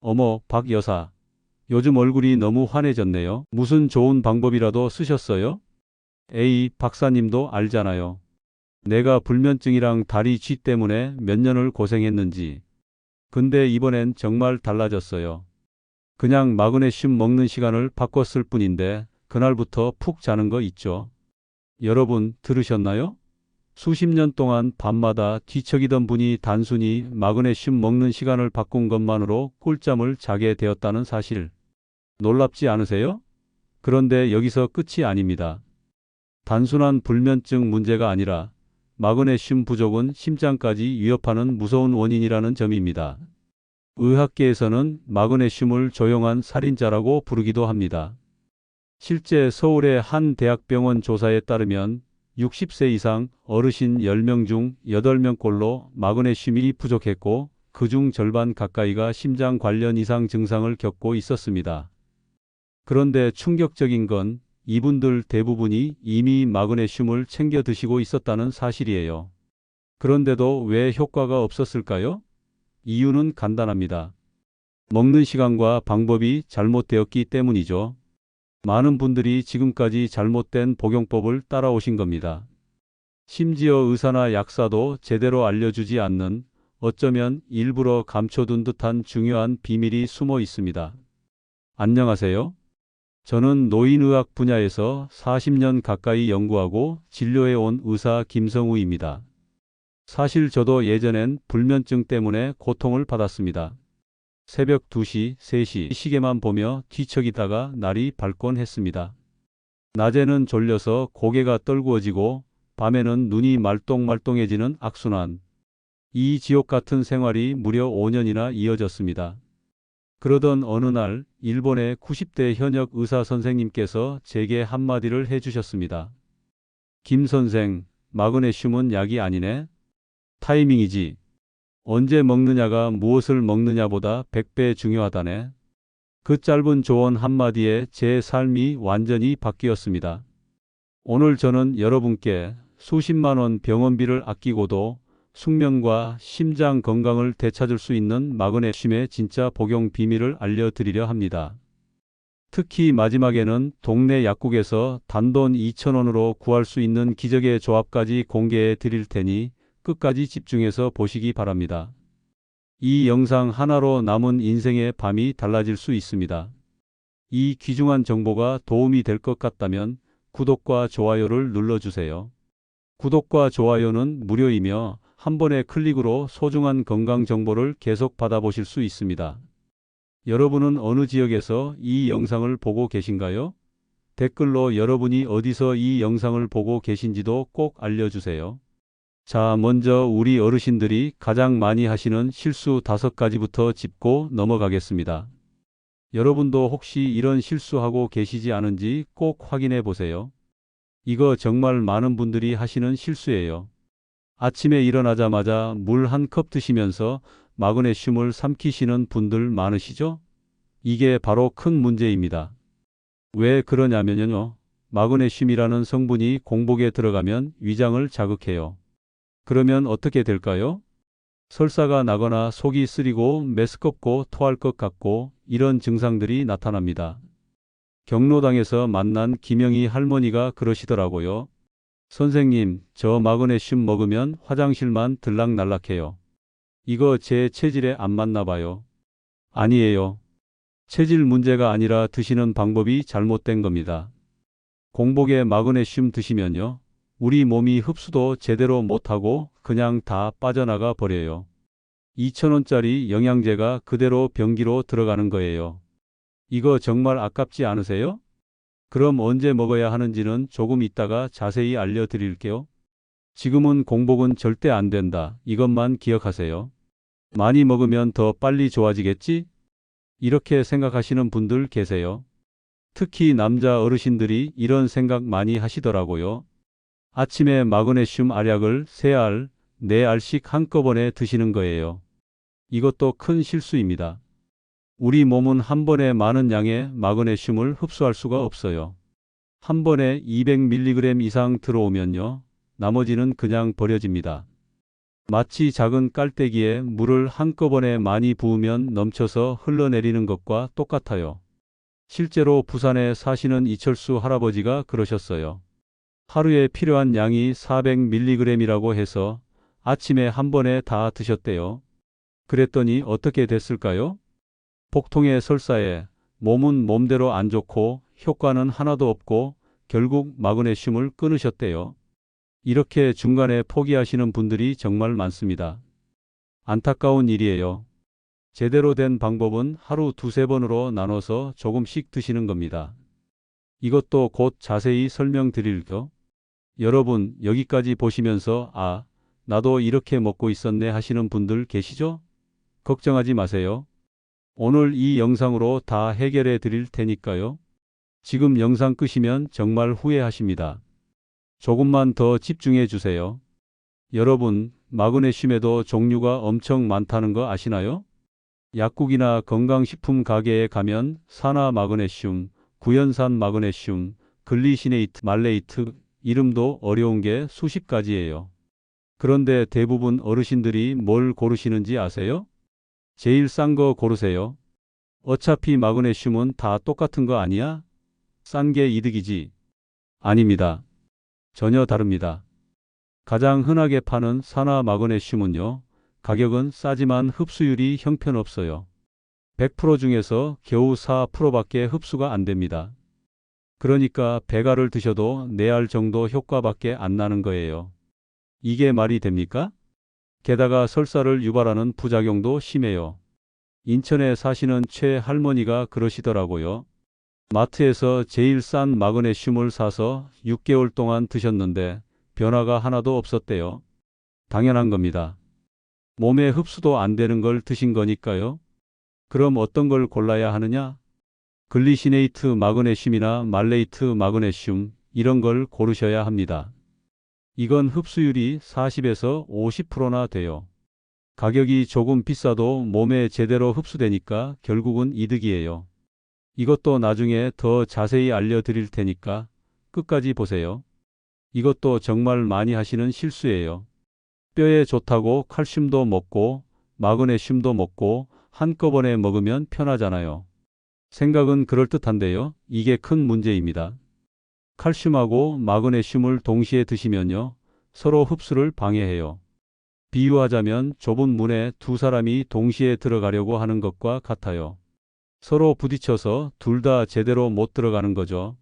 어머, 박 여사. 요즘 얼굴이 너무 환해졌네요. 무슨 좋은 방법이라도 쓰셨어요? 에이, 박사님도 알잖아요. 내가 불면증이랑 다리 쥐 때문에 몇 년을 고생했는지. 근데 이번엔 정말 달라졌어요. 그냥 마그네슘 먹는 시간을 바꿨을 뿐인데 그날부터 푹 자는 거 있죠. 여러분 들으셨나요? 수십 년 동안 밤마다 뒤척이던 분이 단순히 마그네슘 먹는 시간을 바꾼 것만으로 꿀잠을 자게 되었다는 사실. 놀랍지 않으세요? 그런데 여기서 끝이 아닙니다. 단순한 불면증 문제가 아니라 마그네슘 부족은 심장까지 위협하는 무서운 원인이라는 점입니다. 의학계에서는 마그네슘을 조용한 살인자라고 부르기도 합니다. 실제 서울의 한 대학병원 조사에 따르면 60세 이상 어르신 10명 중 8명꼴로 마그네슘이 부족했고 그중 절반 가까이가 심장 관련 이상 증상을 겪고 있었습니다. 그런데 충격적인 건 이분들 대부분이 이미 마그네슘을 챙겨 드시고 있었다는 사실이에요. 그런데도 왜 효과가 없었을까요? 이유는 간단합니다. 먹는 시간과 방법이 잘못되었기 때문이죠. 많은 분들이 지금까지 잘못된 복용법을 따라오신 겁니다. 심지어 의사나 약사도 제대로 알려주지 않는, 어쩌면 일부러 감춰둔 듯한 중요한 비밀이 숨어 있습니다. 안녕하세요. 저는 노인의학 분야에서 40년 가까이 연구하고 진료해온 의사 김성우입니다. 사실 저도 예전엔 불면증 때문에 고통을 받았습니다. 새벽 2시, 3시 시계만 보며 뒤척이다가 날이 밝곤 했습니다. 낮에는 졸려서 고개가 떨구어지고 밤에는 눈이 말똥말똥해지는 악순환. 이 지옥 같은 생활이 무려 5년이나 이어졌습니다. 그러던 어느 날 일본의 90대 현역 의사 선생님께서 제게 한마디를 해주셨습니다. 김 선생, 마그네슘은 약이 아니네. 타이밍이지. 언제 먹느냐가 무엇을 먹느냐보다 100배 중요하다네. 그 짧은 조언 한마디에 제 삶이 완전히 바뀌었습니다. 오늘 저는 여러분께 수십만 원 병원비를 아끼고도 숙면과 심장 건강을 되찾을 수 있는 마그네슘의 진짜 복용 비밀을 알려드리려 합니다. 특히 마지막에는 동네 약국에서 단돈 2,000원으로 구할 수 있는 기적의 조합까지 공개해 드릴 테니 끝까지 집중해서 보시기 바랍니다. 이 영상 하나로 남은 인생의 밤이 달라질 수 있습니다. 이 귀중한 정보가 도움이 될 것 같다면 구독과 좋아요를 눌러주세요. 구독과 좋아요는 무료이며 한 번의 클릭으로 소중한 건강 정보를 계속 받아보실 수 있습니다. 여러분은 어느 지역에서 이 영상을 보고 계신가요? 댓글로 여러분이 어디서 이 영상을 보고 계신지도 꼭 알려주세요. 자, 먼저 우리 어르신들이 가장 많이 하시는 실수 5가지부터 짚고 넘어가겠습니다. 여러분도 혹시 이런 실수하고 계시지 않은지 꼭 확인해 보세요. 이거 정말 많은 분들이 하시는 실수예요. 아침에 일어나자마자 물 한 컵 드시면서 마그네슘을 삼키시는 분들 많으시죠? 이게 바로 큰 문제입니다. 왜 그러냐면요. 마그네슘이라는 성분이 공복에 들어가면 위장을 자극해요. 그러면 어떻게 될까요? 설사가 나거나 속이 쓰리고 메스껍고 토할 것 같고 이런 증상들이 나타납니다. 경로당에서 만난 김영희 할머니가 그러시더라고요. 선생님, 저 마그네슘 먹으면 화장실만 들락날락해요. 이거 제 체질에 안 맞나 봐요. 아니에요. 체질 문제가 아니라 드시는 방법이 잘못된 겁니다. 공복에 마그네슘 드시면요. 우리 몸이 흡수도 제대로 못하고 그냥 다 빠져나가 버려요. 2,000원짜리 영양제가 그대로 변기로 들어가는 거예요. 이거 정말 아깝지 않으세요? 그럼 언제 먹어야 하는지는 조금 이따가 자세히 알려드릴게요. 지금은 공복은 절대 안 된다. 이것만 기억하세요. 많이 먹으면 더 빨리 좋아지겠지? 이렇게 생각하시는 분들 계세요. 특히 남자 어르신들이 이런 생각 많이 하시더라고요. 아침에 마그네슘 알약을 3알, 4알씩 한꺼번에 드시는 거예요. 이것도 큰 실수입니다. 우리 몸은 한 번에 많은 양의 마그네슘을 흡수할 수가 없어요. 한 번에 200mg 이상 들어오면요. 나머지는 그냥 버려집니다. 마치 작은 깔때기에 물을 한꺼번에 많이 부으면 넘쳐서 흘러내리는 것과 똑같아요. 실제로 부산에 사시는 이철수 할아버지가 그러셨어요. 하루에 필요한 양이 400mg이라고 해서 아침에 한 번에 다 드셨대요. 그랬더니 어떻게 됐을까요? 복통에 설사에 몸은 몸대로 안 좋고 효과는 하나도 없고 결국 마그네슘을 끊으셨대요. 이렇게 중간에 포기하시는 분들이 정말 많습니다. 안타까운 일이에요. 제대로 된 방법은 하루 두세 번으로 나눠서 조금씩 드시는 겁니다. 이것도 곧 자세히 설명드릴게요. 여러분, 여기까지 보시면서 나도 이렇게 먹고 있었네 하시는 분들 계시죠? 걱정하지 마세요. 오늘 이 영상으로 다 해결해 드릴 테니까요. 지금 영상 끄시면 정말 후회하십니다. 조금만 더 집중해 주세요. 여러분, 마그네슘에도 종류가 엄청 많다는 거 아시나요? 약국이나 건강식품 가게에 가면 산화 마그네슘, 구연산 마그네슘, 글리시네이트, 말레이트, 이름도 어려운 게 수십 가지예요. 그런데 대부분 어르신들이 뭘 고르시는지 아세요? 제일 싼 거 고르세요. 어차피 마그네슘은 다 똑같은 거 아니야? 싼 게 이득이지. 아닙니다. 전혀 다릅니다. 가장 흔하게 파는 산화 마그네슘은요, 가격은 싸지만 흡수율이 형편없어요. 100% 중에서 겨우 4%밖에 흡수가 안 됩니다. 그러니까 배갈을 드셔도 4알 정도 효과밖에 안 나는 거예요. 이게 말이 됩니까? 게다가 설사를 유발하는 부작용도 심해요. 인천에 사시는 최 할머니가 그러시더라고요. 마트에서 제일 싼 마그네슘을 사서 6개월 동안 드셨는데 변화가 하나도 없었대요. 당연한 겁니다. 몸에 흡수도 안 되는 걸 드신 거니까요. 그럼 어떤 걸 골라야 하느냐? 글리시네이트 마그네슘이나 말레이트 마그네슘 이런 걸 고르셔야 합니다. 이건 흡수율이 40에서 50%나 돼요. 가격이 조금 비싸도 몸에 제대로 흡수되니까 결국은 이득이에요. 이것도 나중에 더 자세히 알려드릴 테니까 끝까지 보세요. 이것도 정말 많이 하시는 실수예요. 뼈에 좋다고 칼슘도 먹고 마그네슘도 먹고 한꺼번에 먹으면 편하잖아요. 생각은 그럴듯한데요. 이게 큰 문제입니다. 칼슘하고 마그네슘을 동시에 드시면요. 서로 흡수를 방해해요. 비유하자면 좁은 문에 두 사람이 동시에 들어가려고 하는 것과 같아요. 서로 부딪혀서 둘 다 제대로 못 들어가는 거죠.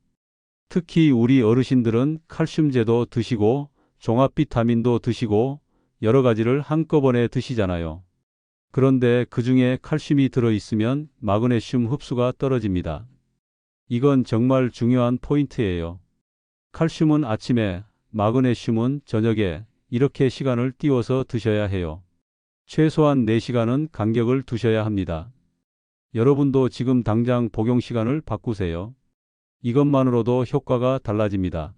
특히 우리 어르신들은 칼슘제도 드시고 종합 비타민도 드시고 여러 가지를 한꺼번에 드시잖아요. 그런데 그 중에 칼슘이 들어있으면 마그네슘 흡수가 떨어집니다. 이건 정말 중요한 포인트예요. 칼슘은 아침에, 마그네슘은 저녁에 이렇게 시간을 띄워서 드셔야 해요. 최소한 4시간은 간격을 두셔야 합니다. 여러분도 지금 당장 복용 시간을 바꾸세요. 이것만으로도 효과가 달라집니다.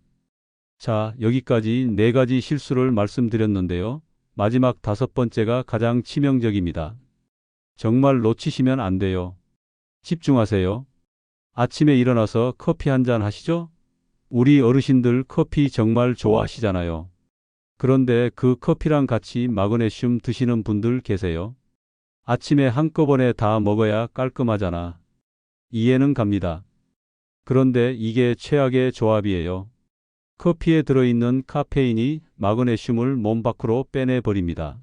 자, 여기까지 4가지 실수를 말씀드렸는데요. 마지막 5번째가 가장 치명적입니다. 정말 놓치시면 안 돼요. 집중하세요. 아침에 일어나서 커피 한 잔 하시죠? 우리 어르신들 커피 정말 좋아하시잖아요. 그런데 그 커피랑 같이 마그네슘 드시는 분들 계세요. 아침에 한꺼번에 다 먹어야 깔끔하잖아. 이해는 갑니다. 그런데 이게 최악의 조합이에요. 커피에 들어있는 카페인이 마그네슘을 몸 밖으로 빼내버립니다.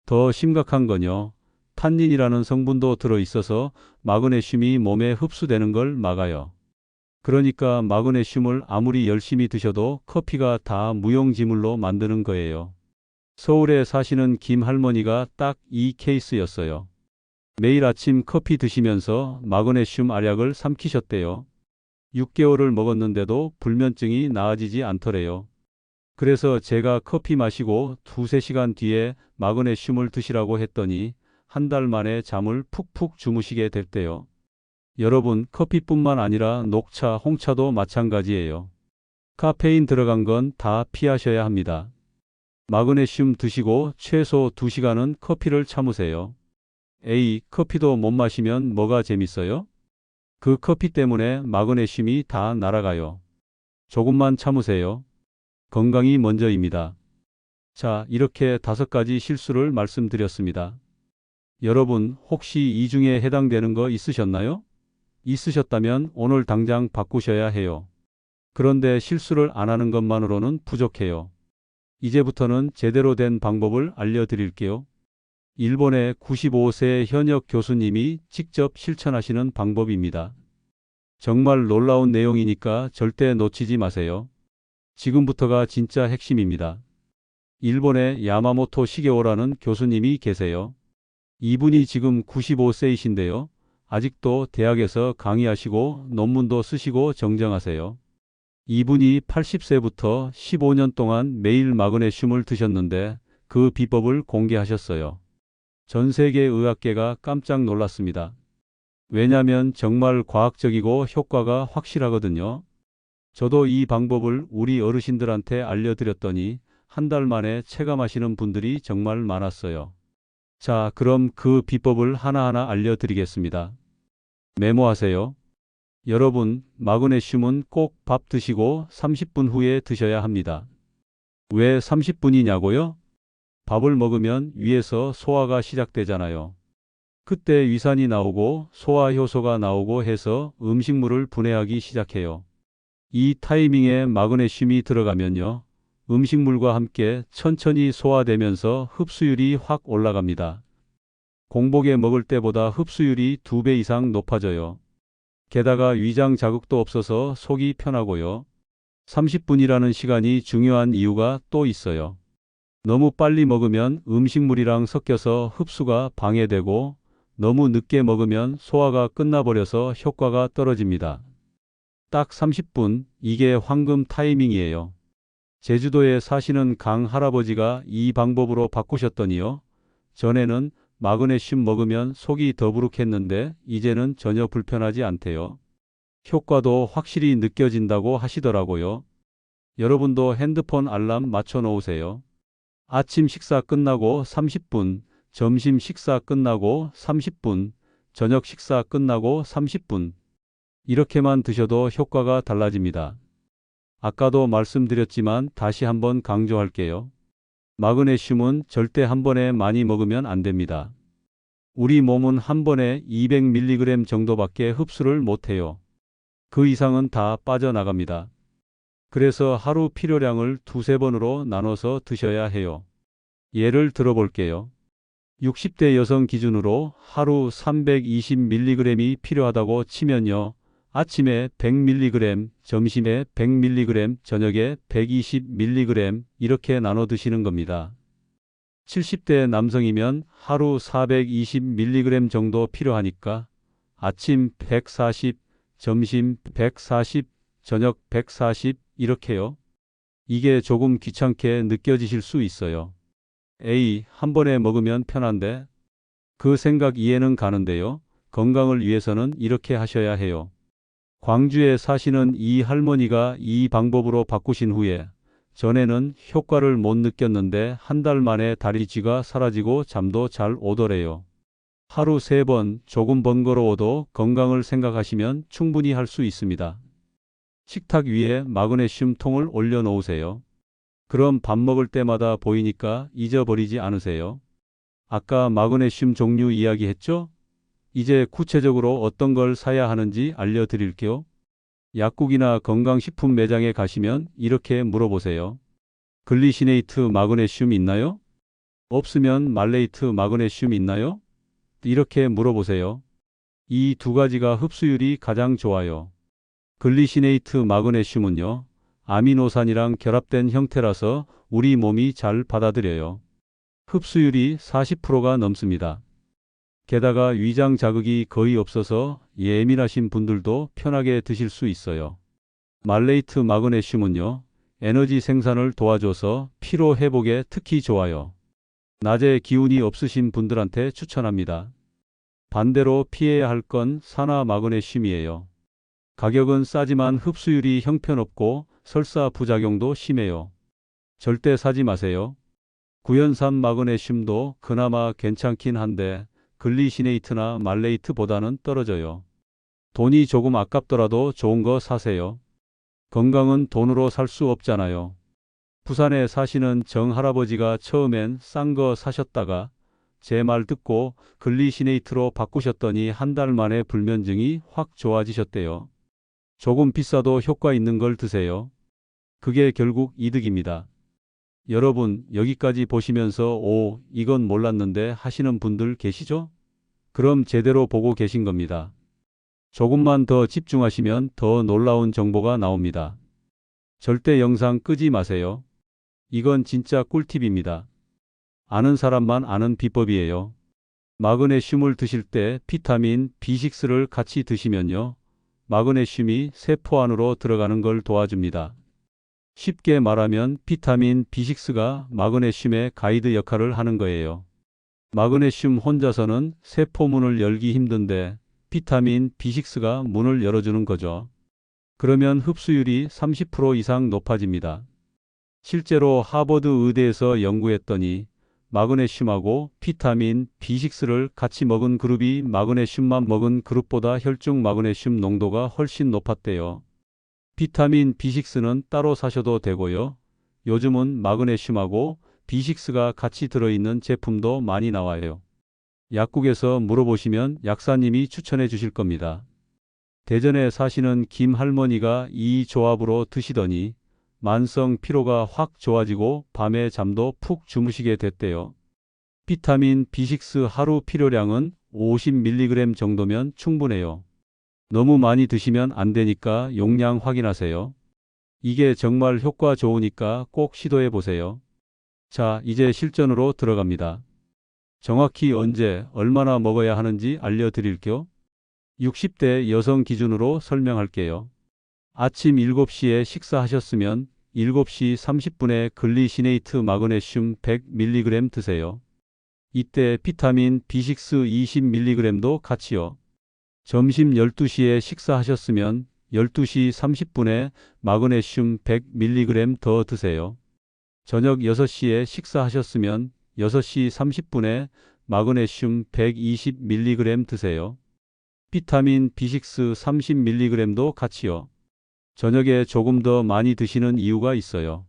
더 심각한 건요. 탄닌이라는 성분도 들어있어서 마그네슘이 몸에 흡수되는 걸 막아요. 그러니까 마그네슘을 아무리 열심히 드셔도 커피가 다 무용지물로 만드는 거예요. 서울에 사시는 김 할머니가 딱 이 케이스였어요. 매일 아침 커피 드시면서 마그네슘 알약을 삼키셨대요. 6개월을 먹었는데도 불면증이 나아지지 않더래요. 그래서 제가 커피 마시고 2~3시간 뒤에 마그네슘을 드시라고 했더니 한 달 만에 잠을 푹푹 주무시게 됐대요. 여러분, 커피뿐만 아니라 녹차, 홍차도 마찬가지예요. 카페인 들어간 건 다 피하셔야 합니다. 마그네슘 드시고 최소 2시간은 커피를 참으세요. 커피도 못 마시면 뭐가 재밌어요? 그 커피 때문에 마그네슘이 다 날아가요. 조금만 참으세요. 건강이 먼저입니다. 자, 이렇게 5가지 실수를 말씀드렸습니다. 여러분, 혹시 이 중에 해당되는 거 있으셨나요? 있으셨다면 오늘 당장 바꾸셔야 해요. 그런데 실수를 안 하는 것만으로는 부족해요. 이제부터는 제대로 된 방법을 알려드릴게요. 일본의 95세 현역 교수님이 직접 실천하시는 방법입니다. 정말 놀라운 내용이니까 절대 놓치지 마세요. 지금부터가 진짜 핵심입니다. 일본의 야마모토 시게오라는 교수님이 계세요. 이분이 지금 95세이신데요. 아직도 대학에서 강의하시고 논문도 쓰시고 정정하세요. 이분이 80세부터 15년 동안 매일 마그네슘을 드셨는데 그 비법을 공개하셨어요. 전 세계 의학계가 깜짝 놀랐습니다. 왜냐하면 정말 과학적이고 효과가 확실하거든요. 저도 이 방법을 우리 어르신들한테 알려드렸더니 한 달 만에 체감하시는 분들이 정말 많았어요. 자, 그럼 그 비법을 하나하나 알려드리겠습니다. 메모하세요. 여러분, 마그네슘은 꼭 밥 드시고 30분 후에 드셔야 합니다. 왜 30분이냐고요? 밥을 먹으면 위에서 소화가 시작되잖아요. 그때 위산이 나오고 소화 효소가 나오고 해서 음식물을 분해하기 시작해요. 이 타이밍에 마그네슘이 들어가면요. 음식물과 함께 천천히 소화되면서 흡수율이 확 올라갑니다. 공복에 먹을 때보다 흡수율이 2배 이상 높아져요. 게다가 위장 자극도 없어서 속이 편하고요. 30분이라는 시간이 중요한 이유가 또 있어요. 너무 빨리 먹으면 음식물이랑 섞여서 흡수가 방해되고 너무 늦게 먹으면 소화가 끝나버려서 효과가 떨어집니다. 딱 30분, 이게 황금 타이밍이에요. 제주도에 사시는 강 할아버지가 이 방법으로 바꾸셨더니요. 전에는 마그네슘 먹으면 속이 더부룩했는데 이제는 전혀 불편하지 않대요. 효과도 확실히 느껴진다고 하시더라고요. 여러분도 핸드폰 알람 맞춰 놓으세요. 아침 식사 끝나고 30분, 점심 식사 끝나고 30분, 저녁 식사 끝나고 30분. 이렇게만 드셔도 효과가 달라집니다. 아까도 말씀드렸지만 다시 한번 강조할게요. 마그네슘은 절대 한 번에 많이 먹으면 안 됩니다. 우리 몸은 한 번에 200mg 정도밖에 흡수를 못해요. 그 이상은 다 빠져나갑니다. 그래서 하루 필요량을 2~3번으로 나눠서 드셔야 해요. 예를 들어볼게요. 60대 여성 기준으로 하루 320mg이 필요하다고 치면요. 아침에 100mg, 점심에 100mg, 저녁에 120mg 이렇게 나눠 드시는 겁니다. 70대 남성이면 하루 420mg 정도 필요하니까 아침 140, 점심 140, 저녁 140 이렇게요. 이게 조금 귀찮게 느껴지실 수 있어요. 에이, 한 번에 먹으면 편한데? 그 생각 이해는 가는데요. 건강을 위해서는 이렇게 하셔야 해요. 광주에 사시는 이 할머니가 이 방법으로 바꾸신 후에 전에는 효과를 못 느꼈는데 한 달 만에 다리 쥐가 사라지고 잠도 잘 오더래요. 하루 3번 조금 번거로워도 건강을 생각하시면 충분히 할 수 있습니다. 식탁 위에 마그네슘 통을 올려 놓으세요. 그럼 밥 먹을 때마다 보이니까 잊어버리지 않으세요. 아까 마그네슘 종류 이야기했죠? 이제 구체적으로 어떤 걸 사야 하는지 알려드릴게요. 약국이나 건강식품 매장에 가시면 이렇게 물어보세요. 글리시네이트 마그네슘 있나요? 없으면 말레이트 마그네슘 있나요? 이렇게 물어보세요. 이 2가지가 흡수율이 가장 좋아요. 글리시네이트 마그네슘은요. 아미노산이랑 결합된 형태라서 우리 몸이 잘 받아들여요. 흡수율이 40%가 넘습니다. 게다가 위장 자극이 거의 없어서 예민하신 분들도 편하게 드실 수 있어요. 말레이트 마그네슘은요. 에너지 생산을 도와줘서 피로 회복에 특히 좋아요. 낮에 기운이 없으신 분들한테 추천합니다. 반대로 피해야 할 건 산화 마그네슘이에요. 가격은 싸지만 흡수율이 형편없고 설사 부작용도 심해요. 절대 사지 마세요. 구연산 마그네슘도 그나마 괜찮긴 한데 글리시네이트나 말레이트보다는 떨어져요. 돈이 조금 아깝더라도 좋은 거 사세요. 건강은 돈으로 살 수 없잖아요. 부산에 사시는 정할아버지가 처음엔 싼 거 사셨다가 제 말 듣고 글리시네이트로 바꾸셨더니 한 달 만에 불면증이 확 좋아지셨대요. 조금 비싸도 효과 있는 걸 드세요. 그게 결국 이득입니다. 여러분, 여기까지 보시면서 오, 이건 몰랐는데 하시는 분들 계시죠? 그럼 제대로 보고 계신 겁니다. 조금만 더 집중하시면 더 놀라운 정보가 나옵니다. 절대 영상 끄지 마세요. 이건 진짜 꿀팁입니다. 아는 사람만 아는 비법이에요. 마그네슘을 드실 때 비타민 B6를 같이 드시면요. 마그네슘이 세포 안으로 들어가는 걸 도와줍니다. 쉽게 말하면 비타민 B6가 마그네슘의 가이드 역할을 하는 거예요. 마그네슘 혼자서는 세포 문을 열기 힘든데 비타민 B6가 문을 열어주는 거죠. 그러면 흡수율이 30% 이상 높아집니다. 실제로 하버드 의대에서 연구했더니 마그네슘하고 비타민 B6를 같이 먹은 그룹이 마그네슘만 먹은 그룹보다 혈중 마그네슘 농도가 훨씬 높았대요. 비타민 B6는 따로 사셔도 되고요. 요즘은 마그네슘하고 B6가 같이 들어있는 제품도 많이 나와요. 약국에서 물어보시면 약사님이 추천해 주실 겁니다. 대전에 사시는 김 할머니가 이 조합으로 드시더니 만성 피로가 확 좋아지고 밤에 잠도 푹 주무시게 됐대요. 비타민 B6 하루 필요량은 50mg 정도면 충분해요. 너무 많이 드시면 안 되니까 용량 확인하세요. 이게 정말 효과 좋으니까 꼭 시도해 보세요. 자, 이제 실전으로 들어갑니다. 정확히 언제, 얼마나 먹어야 하는지 알려드릴게요. 60대 여성 기준으로 설명할게요. 아침 7시에 식사하셨으면 7시 30분에 글리시네이트 마그네슘 100mg 드세요. 이때 비타민 B6 20mg도 같이요. 점심 12시에 식사하셨으면 12시 30분에 마그네슘 100mg 더 드세요. 저녁 6시에 식사하셨으면 6시 30분에 마그네슘 120mg 드세요. 비타민 B6 30mg도 같이요. 저녁에 조금 더 많이 드시는 이유가 있어요.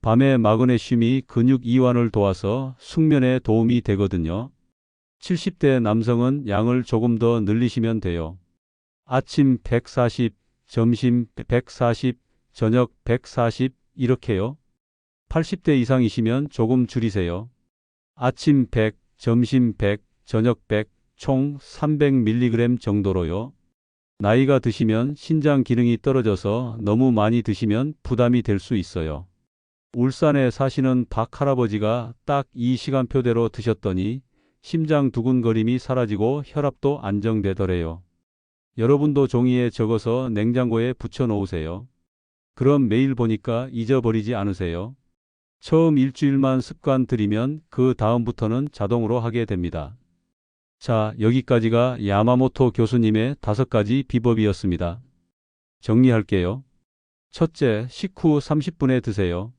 밤에 마그네슘이 근육 이완을 도와서 숙면에 도움이 되거든요. 70대 남성은 양을 조금 더 늘리시면 돼요. 아침 140, 점심 140, 저녁 140 이렇게요. 80대 이상이시면 조금 줄이세요. 아침 100, 점심 100, 저녁 100, 총 300mg 정도로요. 나이가 드시면 신장 기능이 떨어져서 너무 많이 드시면 부담이 될 수 있어요. 울산에 사시는 박 할아버지가 딱 이 시간표대로 드셨더니 심장 두근거림이 사라지고 혈압도 안정되더래요. 여러분도 종이에 적어서 냉장고에 붙여 놓으세요. 그럼 매일 보니까 잊어버리지 않으세요. 처음 일주일만 습관 들이면 그 다음부터는 자동으로 하게 됩니다. 자, 여기까지가 야마모토 교수님의 5가지 비법이었습니다. 정리할게요. 첫째, 식후 30분에 드세요.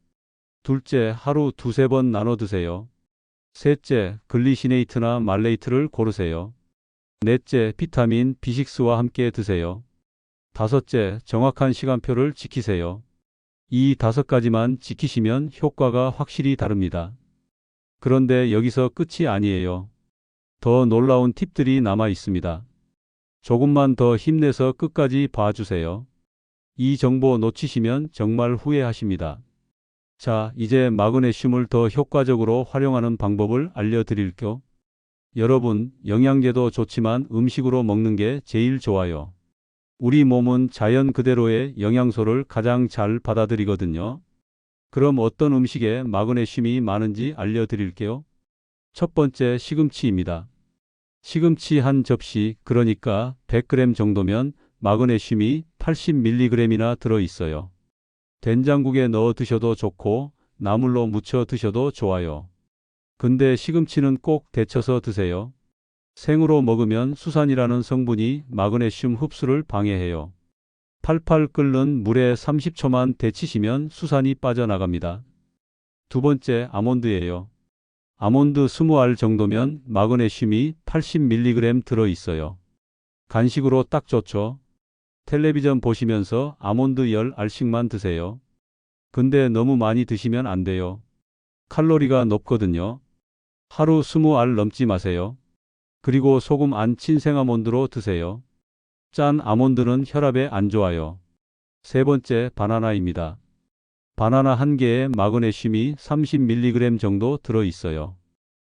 둘째, 하루 두세 번 나눠 드세요. 셋째, 글리시네이트나 말레이트를 고르세요. 넷째, 비타민 B6와 함께 드세요. 다섯째, 정확한 시간표를 지키세요. 이 5가지만 지키시면 효과가 확실히 다릅니다. 그런데 여기서 끝이 아니에요. 더 놀라운 팁들이 남아 있습니다. 조금만 더 힘내서 끝까지 봐주세요. 이 정보 놓치시면 정말 후회하십니다. 자, 이제 마그네슘을 더 효과적으로 활용하는 방법을 알려드릴게요. 여러분, 영양제도 좋지만 음식으로 먹는 게 제일 좋아요. 우리 몸은 자연 그대로의 영양소를 가장 잘 받아들이거든요. 그럼 어떤 음식에 마그네슘이 많은지 알려드릴게요. 첫 번째, 시금치입니다. 시금치 한 접시, 그러니까 100g 정도면 마그네슘이 80mg이나 들어있어요. 된장국에 넣어 드셔도 좋고 나물로 무쳐 드셔도 좋아요. 근데 시금치는 꼭 데쳐서 드세요. 생으로 먹으면 수산이라는 성분이 마그네슘 흡수를 방해해요. 팔팔 끓는 물에 30초만 데치시면 수산이 빠져나갑니다. 두 번째, 아몬드예요. 아몬드 20알 정도면 마그네슘이 80mg 들어있어요. 간식으로 딱 좋죠. 텔레비전 보시면서 아몬드 10알씩만 드세요. 근데 너무 많이 드시면 안 돼요. 칼로리가 높거든요. 하루 20알 넘지 마세요. 그리고 소금 안 친 생아몬드로 드세요. 짠 아몬드는 혈압에 안 좋아요. 세 번째, 바나나입니다. 바나나 한 개에 마그네슘이 30mg 정도 들어 있어요.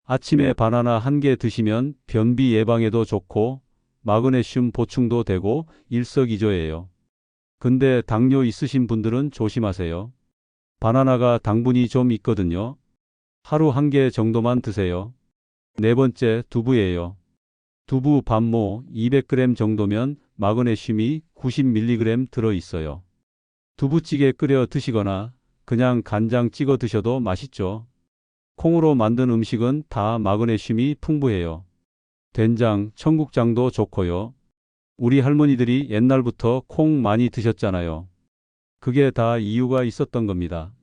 아침에 바나나 한 개 드시면 변비 예방에도 좋고 마그네슘 보충도 되고 일석이조예요. 근데 당뇨 있으신 분들은 조심하세요. 바나나가 당분이 좀 있거든요. 하루 한 개 정도만 드세요. 네 번째, 두부예요. 두부 반모 200g 정도면 마그네슘이 90mg 들어 있어요. 두부찌개 끓여 드시거나 그냥 간장 찍어 드셔도 맛있죠. 콩으로 만든 음식은 다 마그네슘이 풍부해요. 된장, 청국장도 좋고요. 우리 할머니들이 옛날부터 콩 많이 드셨잖아요. 그게 다 이유가 있었던 겁니다.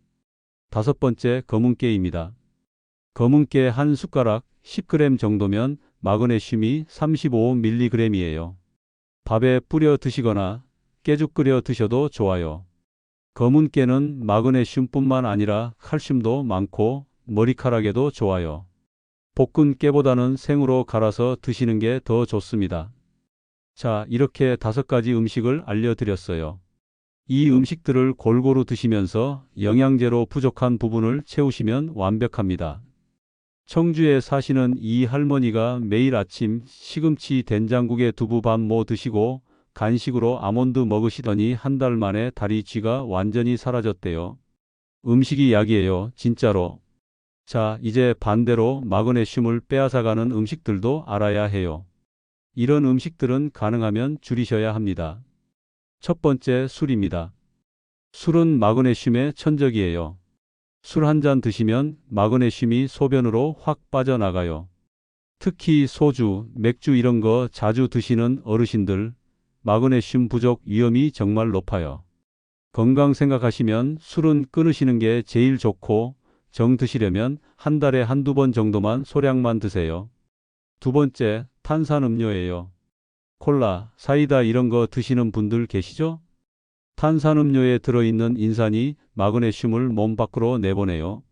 다섯 번째, 검은깨입니다. 검은깨 한 숟가락 10g 정도면 마그네슘이 35mg이에요. 밥에 뿌려 드시거나 깨죽 끓여 드셔도 좋아요. 검은깨는 마그네슘뿐만 아니라 칼슘도 많고 머리카락에도 좋아요. 볶은 깨보다는 생으로 갈아서 드시는 게 더 좋습니다. 자, 이렇게 5가지 음식을 알려드렸어요. 이 음식들을 골고루 드시면서 영양제로 부족한 부분을 채우시면 완벽합니다. 청주에 사시는 이 할머니가 매일 아침 시금치 된장국에 두부 반모 드시고 간식으로 아몬드 먹으시더니 한 달 만에 다리 쥐가 완전히 사라졌대요. 음식이 약이에요, 진짜로. 자, 이제 반대로 마그네슘을 빼앗아가는 음식들도 알아야 해요. 이런 음식들은 가능하면 줄이셔야 합니다. 첫 번째, 술입니다. 술은 마그네슘의 천적이에요. 술 한 잔 드시면 마그네슘이 소변으로 확 빠져나가요. 특히 소주, 맥주 이런 거 자주 드시는 어르신들, 마그네슘 부족 위험이 정말 높아요. 건강 생각하시면 술은 끊으시는 게 제일 좋고 정 드시려면 한 달에 한두 번 정도만 소량만 드세요. 두 번째, 탄산음료예요. 콜라, 사이다 이런 거 드시는 분들 계시죠? 탄산음료에 들어있는 인산이 마그네슘을 몸 밖으로 내보내요.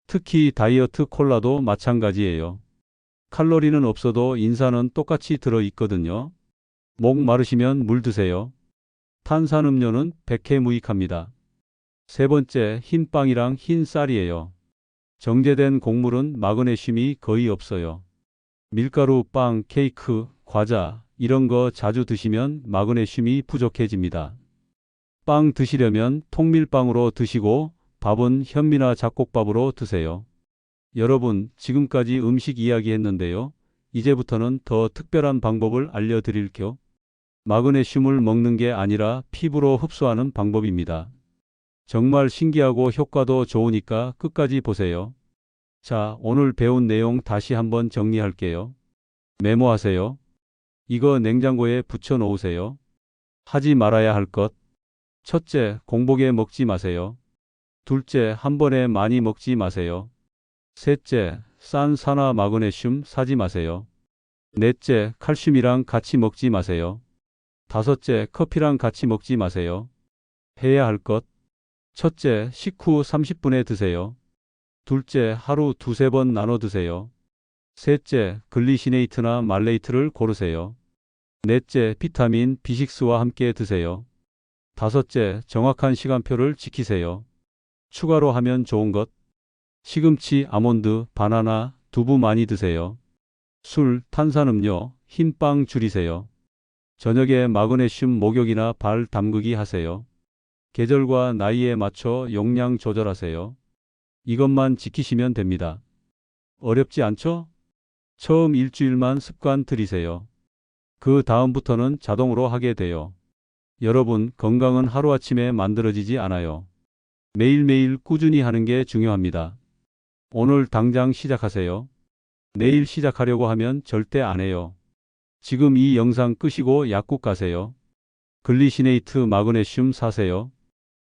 특히 다이어트 콜라도 마찬가지예요. 칼로리는 없어도 인산은 똑같이 들어있거든요. 목 마르시면 물 드세요. 탄산음료는 백해무익합니다. 세 번째, 흰 빵이랑 흰 쌀이에요. 정제된 곡물은 마그네슘이 거의 없어요. 밀가루, 빵, 케이크, 과자 이런 거 자주 드시면 마그네슘이 부족해집니다. 빵 드시려면 통밀빵으로 드시고 밥은 현미나 잡곡밥으로 드세요. 여러분, 지금까지 음식 이야기 했는데요. 이제부터는 더 특별한 방법을 알려드릴게요. 마그네슘을 먹는 게 아니라 피부로 흡수하는 방법입니다. 정말 신기하고 효과도 좋으니까 끝까지 보세요. 자, 오늘 배운 내용 다시 한번 정리할게요. 메모하세요. 이거 냉장고에 붙여 놓으세요. 하지 말아야 할 것. 첫째, 공복에 먹지 마세요. 둘째, 한 번에 많이 먹지 마세요. 셋째, 싼 산화 마그네슘 사지 마세요. 넷째, 칼슘이랑 같이 먹지 마세요. 다섯째, 커피랑 같이 먹지 마세요. 해야 할 것. 첫째, 식후 30분에 드세요. 둘째, 하루 두세 번 나눠 드세요. 셋째, 글리시네이트나 말레이트를 고르세요. 넷째, 비타민 B6와 함께 드세요. 다섯째, 정확한 시간표를 지키세요. 추가로 하면 좋은 것. 시금치, 아몬드, 바나나, 두부 많이 드세요. 술, 탄산음료, 흰빵 줄이세요. 저녁에 마그네슘 목욕이나 발 담그기 하세요. 계절과 나이에 맞춰 용량 조절하세요. 이것만 지키시면 됩니다. 어렵지 않죠? 처음 일주일만 습관 들이세요. 그 다음부터는 자동으로 하게 돼요. 여러분, 건강은 하루아침에 만들어지지 않아요. 매일매일 꾸준히 하는 게 중요합니다. 오늘 당장 시작하세요. 내일 시작하려고 하면 절대 안 해요. 지금 이 영상 끄시고 약국 가세요. 글리시네이트 마그네슘 사세요.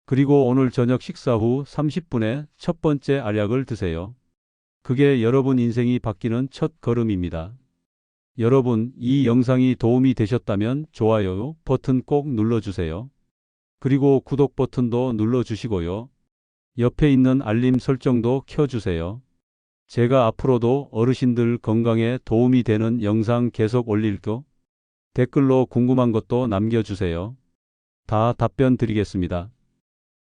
그리고 오늘 저녁 식사 후 30분에 첫 번째 알약을 드세요. 그게 여러분 인생이 바뀌는 첫 걸음입니다. 여러분, 이 영상이 도움이 되셨다면 좋아요 버튼 꼭 눌러주세요. 그리고 구독 버튼도 눌러주시고요. 옆에 있는 알림 설정도 켜주세요. 제가 앞으로도 어르신들 건강에 도움이 되는 영상 계속 올릴게요. 댓글로 궁금한 것도 남겨주세요. 다 답변 드리겠습니다.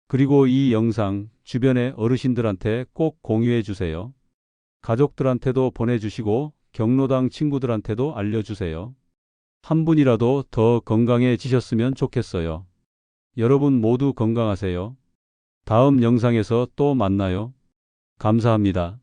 그리고 이 영상 주변의 어르신들한테 꼭 공유해 주세요. 가족들한테도 보내주시고 경로당 친구들한테도 알려주세요. 한 분이라도 더 건강해지셨으면 좋겠어요. 여러분 모두 건강하세요. 다음 영상에서 또 만나요. 감사합니다.